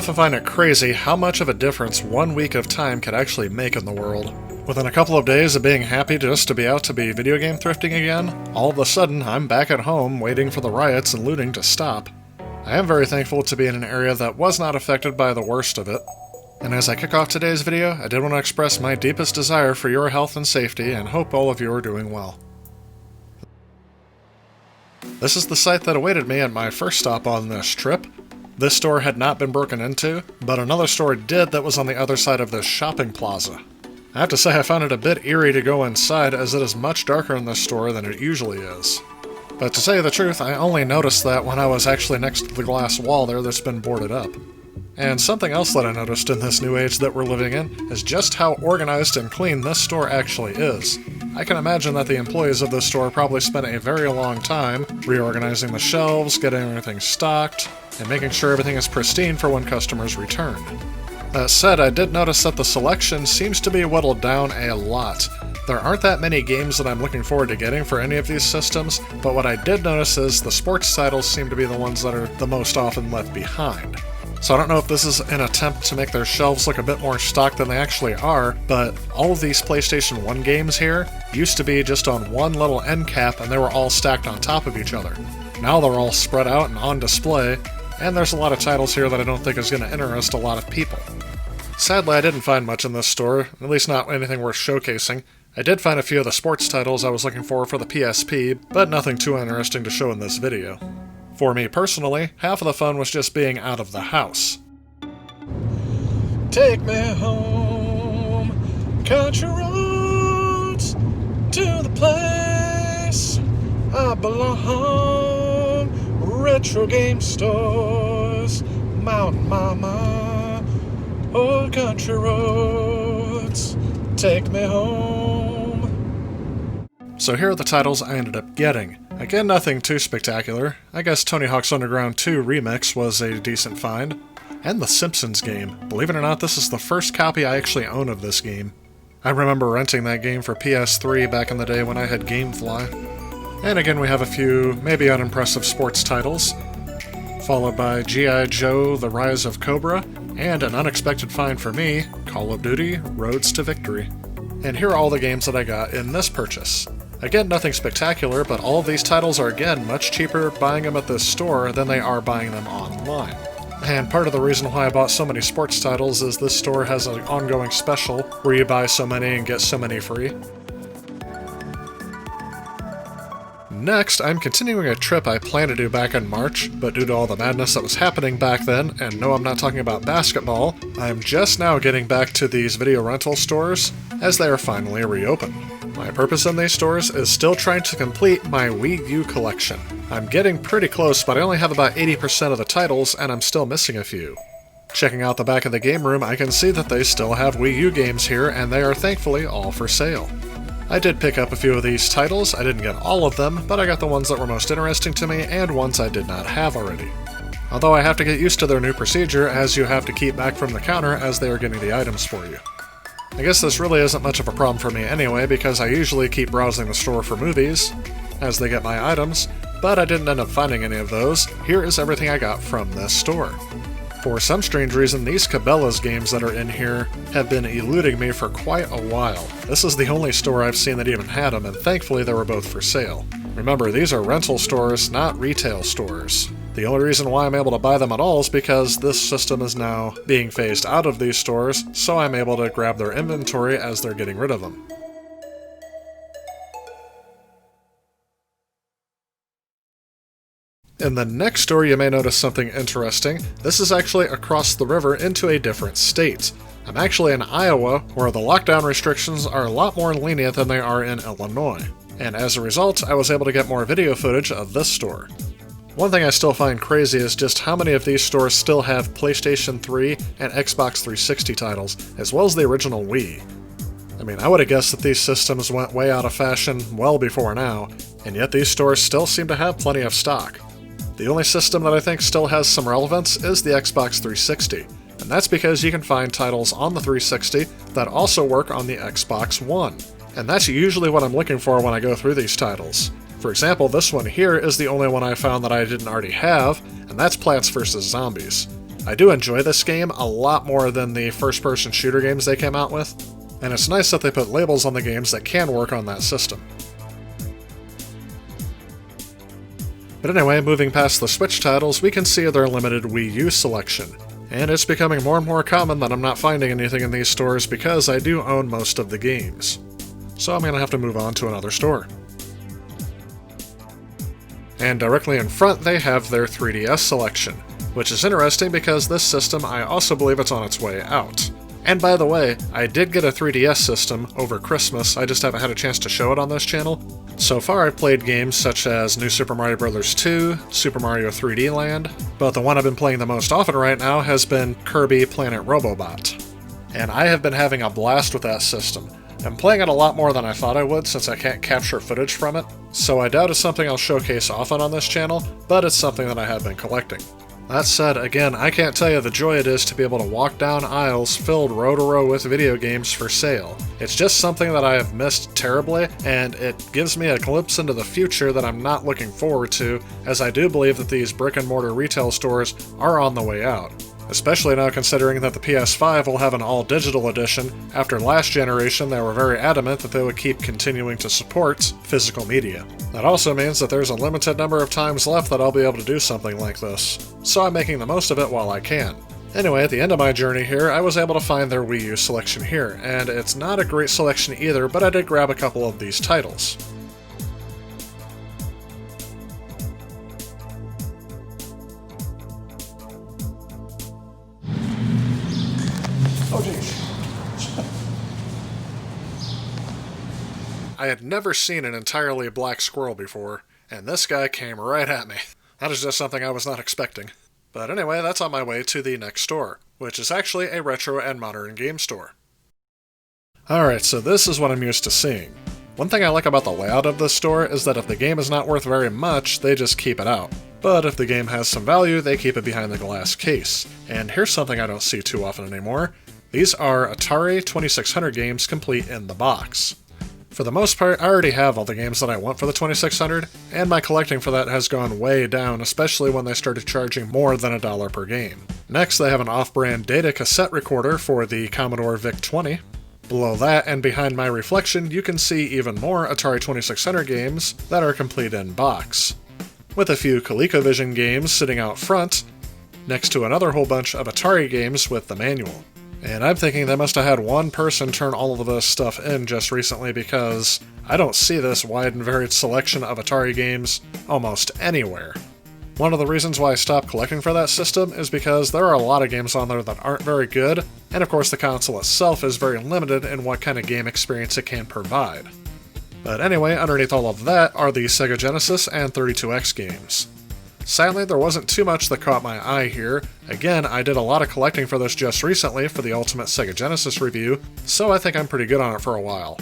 often find it crazy how much of a difference 1 week of time could actually make in the world. Within a couple of days of being happy just to be out to be video game thrifting again, all of a sudden I'm back at home waiting for the riots and looting to stop. I am very thankful to be in an area that was not affected by the worst of it. And as I kick off today's video, I did want to express my deepest desire for your health and safety and hope all of you are doing well. This is the site that awaited me at my first stop on this trip. This store had not been broken into, but another store did that was on the other side of this shopping plaza. I have to say I found it a bit eerie to go inside as it is much darker in this store than it usually is. But to tell you the truth, I only noticed that when I was actually next to the glass wall there that's been boarded up. And something else that I noticed in this new age that we're living in is just how organized and clean this store actually is. I can imagine that the employees of this store probably spent a very long time reorganizing the shelves, getting everything stocked, and making sure everything is pristine for when customers return. That said, I did notice that the selection seems to be whittled down a lot. There aren't that many games that I'm looking forward to getting for any of these systems, but what I did notice is the sports titles seem to be the ones that are the most often left behind. So I don't know if this is an attempt to make their shelves look a bit more stocked than they actually are, but all of these PlayStation 1 games here used to be just on one little end cap and they were all stacked on top of each other. Now they're all spread out and on display, and there's a lot of titles here that I don't think is going to interest a lot of people. Sadly, I didn't find much in this store, at least not anything worth showcasing. I did find a few of the sports titles I was looking for the PSP, but nothing too interesting to show in this video. For me personally, half of the fun was just being out of the house. Take me home, country roads, to the place I belong. Retro game stores, Mountain Mama, old country roads, take me home. So here are the titles I ended up getting. Again, nothing too spectacular. I guess Tony Hawk's Underground 2 Remix was a decent find. And the Simpsons game. Believe it or not, this is the first copy I actually own of this game. I remember renting that game for PS3 back in the day when I had Gamefly. And again, we have a few maybe unimpressive sports titles, followed by G.I. Joe, The Rise of Cobra, and an unexpected find for me, Call of Duty, Roads to Victory. And here are all the games that I got in this purchase. Again, nothing spectacular, but all of these titles are again much cheaper buying them at this store than they are buying them online. And part of the reason why I bought so many sports titles is this store has an ongoing special where you buy so many and get so many free. Next, I'm continuing a trip I planned to do back in March, but due to all the madness that was happening back then, and no, I'm not talking about basketball, I'm just now getting back to these video rental stores as they are finally reopened. My purpose in these stores is still trying to complete my Wii U collection. I'm getting pretty close, but I only have about 80% of the titles, and I'm still missing a few. Checking out the back of the game room, I can see that they still have Wii U games here, and they are thankfully all for sale. I did pick up a few of these titles. I didn't get all of them, but I got the ones that were most interesting to me and ones I did not have already. Although I have to get used to their new procedure, as you have to keep back from the counter as they are getting the items for you. I guess this really isn't much of a problem for me anyway, because I usually keep browsing the store for movies as they get my items, but I didn't end up finding any of those. Here is everything I got from this store. For some strange reason, these Cabela's games that are in here have been eluding me for quite a while. This is the only store I've seen that even had them, and thankfully they were both for sale. Remember, these are rental stores, not retail stores. The only reason why I'm able to buy them at all is because this system is now being phased out of these stores, so I'm able to grab their inventory as they're getting rid of them. In the next store, you may notice something interesting. This is actually across the river into a different state. I'm actually in Iowa, where the lockdown restrictions are a lot more lenient than they are in Illinois. And as a result, I was able to get more video footage of this store. One thing I still find crazy is just how many of these stores still have PlayStation 3 and Xbox 360 titles, as well as the original Wii. I mean, I would have guessed that these systems went way out of fashion well before now, and yet these stores still seem to have plenty of stock. The only system that I think still has some relevance is the Xbox 360, and that's because you can find titles on the 360 that also work on the Xbox One. And that's usually what I'm looking for when I go through these titles. For example, this one here is the only one I found that I didn't already have, and that's Plants vs. Zombies. I do enjoy this game a lot more than the first-person shooter games they came out with, and it's nice that they put labels on the games that can work on that system. But anyway, moving past the Switch titles, we can see their limited Wii U selection. And it's becoming more and more common that I'm not finding anything in these stores because I do own most of the games. So I'm going to have to move on to another store. And directly in front they have their 3DS selection, which is interesting because this system I also believe it's on its way out. And by the way, I did get a 3DS system over Christmas, I just haven't had a chance to show it on this channel. So far I've played games such as New Super Mario Bros. 2, Super Mario 3D Land, but the one I've been playing the most often right now has been Kirby Planet Robobot. And I have been having a blast with that system. I'm playing it a lot more than I thought I would since I can't capture footage from it, so I doubt it's something I'll showcase often on this channel, but it's something that I have been collecting. That said, again, I can't tell you the joy it is to be able to walk down aisles filled row to row with video games for sale. It's just something that I have missed terribly, and it gives me a glimpse into the future that I'm not looking forward to, as I do believe that these brick-and-mortar retail stores are on the way out. Especially now considering that the PS5 will have an all-digital edition. After last generation, they were very adamant that they would keep continuing to support physical media. That also means that there's a limited number of times left that I'll be able to do something like this, so I'm making the most of it while I can. Anyway, at the end of my journey here, I was able to find their Wii U selection here, and it's not a great selection either, but I did grab a couple of these titles. Oh, geez. I had never seen an entirely black squirrel before, and this guy came right at me. That is just something I was not expecting. But anyway, that's on my way to the next store, which is actually a retro and modern game store. Alright, so this is what I'm used to seeing. One thing I like about the layout of this store is that if the game is not worth very much, they just keep it out. But if the game has some value, they keep it behind the glass case. And here's something I don't see too often anymore. These are Atari 2600 games complete in the box. For the most part, I already have all the games that I want for the 2600, and my collecting for that has gone way down, especially when they started charging more than $1 per game. Next, they have an off-brand data cassette recorder for the Commodore VIC-20. Below that, and behind my reflection, you can see even more Atari 2600 games that are complete in box, with a few ColecoVision games sitting out front, next to another whole bunch of Atari games with the manual. And I'm thinking they must have had one person turn all of this stuff in just recently because I don't see this wide and varied selection of Atari games almost anywhere. One of the reasons why I stopped collecting for that system is because there are a lot of games on there that aren't very good, and of course the console itself is very limited in what kind of game experience it can provide. But anyway, underneath all of that are the Sega Genesis and 32X games. Sadly, there wasn't too much that caught my eye here. Again, I did a lot of collecting for this just recently for the Ultimate Sega Genesis review, so I think I'm pretty good on it for a while.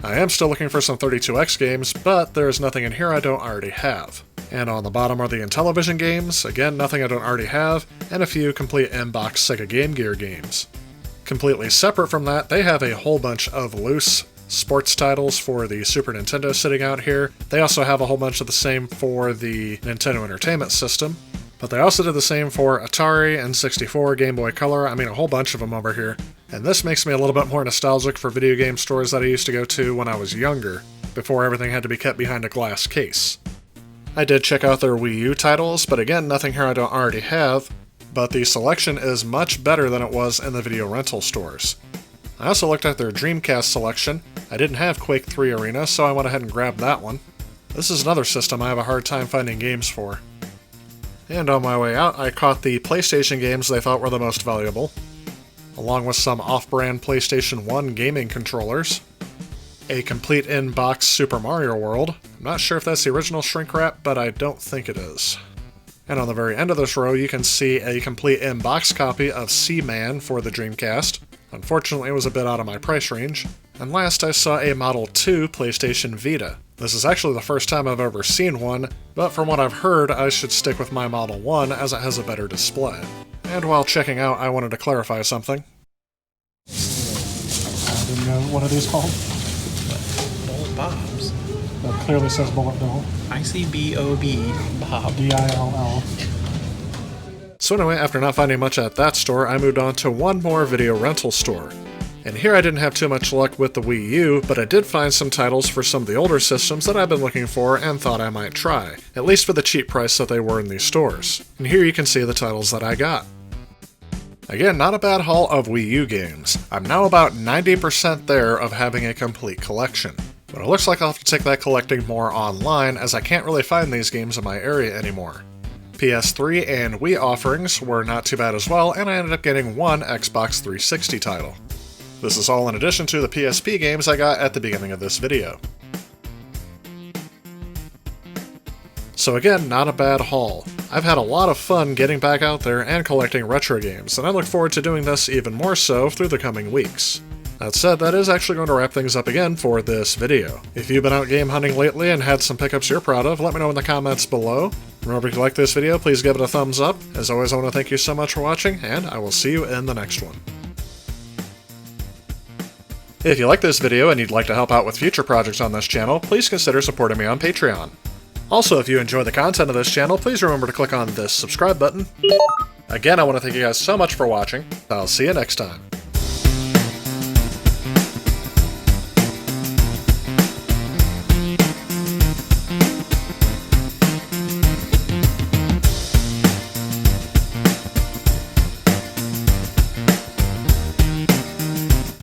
I am still looking for some 32X games, but there's nothing in here I don't already have. And on the bottom are the Intellivision games, again nothing I don't already have, and a few complete in-box Sega Game Gear games. Completely separate from that, they have a whole bunch of loose sports titles for the Super Nintendo sitting out here. They also have a whole bunch of the same for the Nintendo Entertainment System, but they also did the same for Atari, N64, Game Boy Color, I mean a whole bunch of them over here. And this makes me a little bit more nostalgic for video game stores that I used to go to when I was younger, before everything had to be kept behind a glass case. I did check out their Wii U titles, but again, nothing here I don't already have, but the selection is much better than it was in the video rental stores. I also looked at their Dreamcast selection. I didn't have Quake 3 Arena, so I went ahead and grabbed that one. This is another system I have a hard time finding games for. And on my way out, I caught the PlayStation games they thought were the most valuable, along with some off-brand PlayStation 1 gaming controllers, a complete in-box Super Mario World. I'm not sure if that's the original shrink wrap, but I don't think it is. And on the very end of this row, you can see a complete in-box copy of Seaman for the Dreamcast. Unfortunately, it was a bit out of my price range. And last, I saw a Model 2 PlayStation Vita. This is actually the first time I've ever seen one, but from what I've heard, I should stick with my Model 1 as it has a better display. And while checking out, I wanted to clarify something. I didn't know what it is called. Bullet Bob's. It clearly says Bullet Bill. ICBOB Bob. DILL. So anyway, after not finding much at that store, I moved on to one more video rental store. And here I didn't have too much luck with the Wii U, but I did find some titles for some of the older systems that I've been looking for and thought I might try, at least for the cheap price that they were in these stores. And here you can see the titles that I got. Again, not a bad haul of Wii U games. I'm now about 90% there of having a complete collection. But it looks like I'll have to take that collecting more online, as I can't really find these games in my area anymore. PS3 and Wii offerings were not too bad as well, and I ended up getting one Xbox 360 title. This is all in addition to the PSP games I got at the beginning of this video. So again, not a bad haul. I've had a lot of fun getting back out there and collecting retro games, and I look forward to doing this even more so through the coming weeks. That said, that is actually going to wrap things up again for this video. If you've been out game hunting lately and had some pickups you're proud of, let me know in the comments below. Remember, if you like this video, please give it a thumbs up. As always, I want to thank you so much for watching, and I will see you in the next one. If you like this video and you'd like to help out with future projects on this channel, please consider supporting me on Patreon. Also, if you enjoy the content of this channel, please remember to click on this subscribe button. Again, I want to thank you guys so much for watching. I'll see you next time.